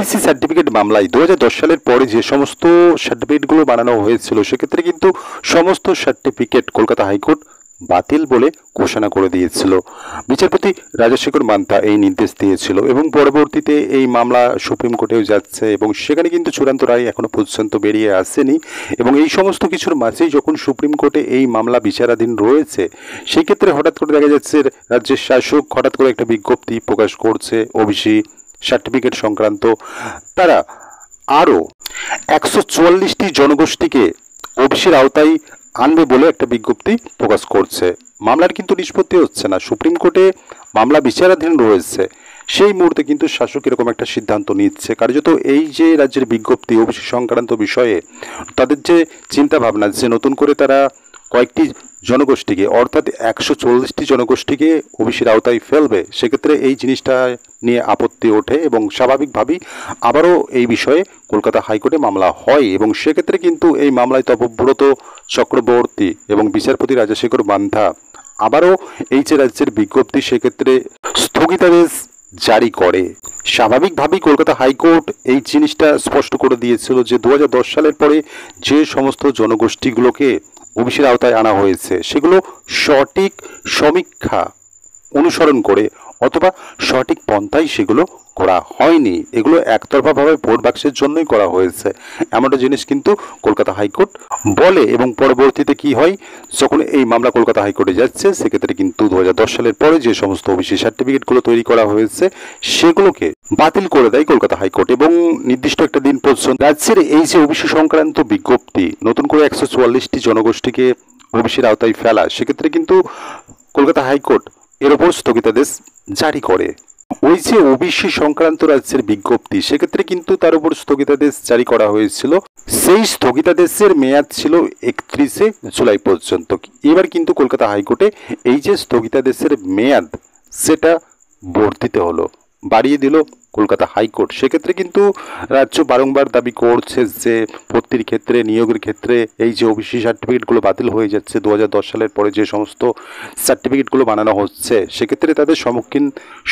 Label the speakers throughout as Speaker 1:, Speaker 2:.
Speaker 1: OBC certificate মামলায় 2010 সালের পরে যে সমস্ত সার্টিফিকেটগুলো বানানো হয়েছিল সেক্ষেত্রে কিন্তু সমস্ত সার্টিফিকেট কলকাতা হাইকোর্ট বাতিল বলে ঘোষণা করে দিয়েছিল। বিচারপতি রাজশেখর মান্থা এই নির্দেশ দিয়েছিল এবং পরবর্তীতে এই মামলা সুপ্রিম কোর্টেও যাচ্ছে এবং সেখানে কিন্তু চূড়ান্ত রায় এখনো পর্যন্ত বেরিয়ে আসেনি। এবং এই সমস্ত কিছুর মাঝেই যখন সুপ্রিম কোর্টে এই মামলা বিচারাধীন রয়েছে সেই ক্ষেত্রে হঠাৎ করে দেখা যাচ্ছে রাজ্যের শাসক হঠাৎ করে একটা বিজ্ঞপ্তি প্রকাশ করছে ওবিসি সার্টিফিকেট সংক্রান্ত। তারা আরও 144টি জনগোষ্ঠীকে ওবিসির আওতায় আনবে বলে একটা বিজ্ঞপ্তি প্রকাশ করছে। মামলার কিন্তু নিষ্পত্তি হচ্ছে না, সুপ্রিম কোর্টে মামলা বিচারাধীন রয়েছে। সেই মুহূর্তে কিন্তু শাসক এরকম একটা সিদ্ধান্ত নিচ্ছে, কার্যত এই যে রাজ্যের বিজ্ঞপ্তি ওবিসি সংক্রান্ত বিষয়ে তাদের যে চিন্তা ভাবনা যে নতুন করে তারা কয়েকটি জনগোষ্ঠীকে অর্থাৎ 140টি জনগোষ্ঠীকে ওবিসির আওতায় ফেলবে, সেক্ষেত্রে এই জিনিসটা নিয়ে আপত্তি ওঠে এবং স্বাভাবিকভাবেই আবারও এই বিষয়ে কলকাতা হাইকোর্টে মামলা হয়। এবং সেক্ষেত্রে কিন্তু এই মামলায় তপব্রত চক্রবর্তী এবং বিচারপতি রাজশেখর মান্থা আবারও এই যে রাজ্যের বিজ্ঞপ্তি সেক্ষেত্রে স্থগিতাদেশ জারি করে। স্বাভাবিকভাবেই কলকাতা হাইকোর্ট এই জিনিসটা স্পষ্ট করে দিয়েছিল যে 2010 সালের পরে যে সমস্ত জনগোষ্ঠীগুলোকে ওবিসির আওতায় আনা হয়েছে সেগুলো সঠিক সমীক্ষা অনুসরণ করে অথবা সঠিক পন্থায় সেগুলো করা হয়নি, এগুলো একতরফাভাবে ভোট বাক্সের জন্যই করা হয়েছে এমনটা জিনিস কিন্তু কলকাতা হাইকোর্ট বলে। এবং পরবর্তীতে কি হয়, যখন এই মামলা কলকাতা হাইকোর্টে যাচ্ছে সেক্ষেত্রে কিন্তু 2010 সালের পরে যে সমস্ত ওবিসি সার্টিফিকেটগুলো তৈরি করা হয়েছে সেগুলোকে বাতিল করে দেয় কলকাতা হাইকোর্ট এবং নির্দিষ্ট একটা দিন পর্যন্ত রাজ্যের এই যে ওবিসি সংক্রান্ত বিজ্ঞপ্তি নতুন করে 144টি জনগোষ্ঠীকে ওবিসির আওতায় ফেলা, সেক্ষেত্রে কিন্তু কলকাতা হাইকোর্ট এর ওপর স্থগিতাদেশ জারি করে। ওই যে ওবিসি সংক্রান্ত রাজ্যের বিজ্ঞপ্তি সেক্ষেত্রে কিন্তু তার উপর স্থগিতাদেশ জারি করা হয়েছিল, সেই স্থগিতাদেশের মেয়াদ ছিল 31শে জুলাই পর্যন্ত। এবার কিন্তু কলকাতা হাইকোর্টে এই যে স্থগিতাদেশের মেয়াদ সেটা বর্ধিত হলো, বাড়িয়ে দিল কলকাতা হাইকোর্ট। সেক্ষেত্রে কিন্তু রাজ্য বারংবার দাবি করছে যে ভর্তির ক্ষেত্রে নিয়োগের ক্ষেত্রে এই যে ওবিসি সার্টিফিকেটগুলো বাতিল হয়ে যাচ্ছে 2010 সালের পরে যে সমস্ত সার্টিফিকেটগুলো বানানো হচ্ছে সেক্ষেত্রে তাদের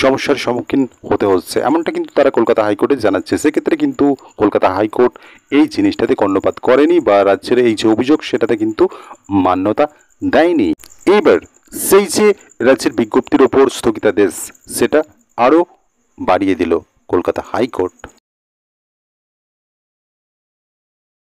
Speaker 1: সমস্যার সম্মুখীন হতে হচ্ছে, এমনটা কিন্তু তারা কলকাতা হাইকোর্টে জানাচ্ছে। সেক্ষেত্রে কিন্তু কলকাতা হাইকোর্ট এই জিনিসটাতে কর্ণপাত করেনি বা রাজ্যের এই যে অভিযোগ সেটাতে কিন্তু মান্যতা দেয়নি। এবার সেই যে রাজ্যের বিজ্ঞপ্তির ওপর স্থগিতাদেশ সেটা আরও বাড়িয়ে দিল কলকাতা হাইকোর্ট।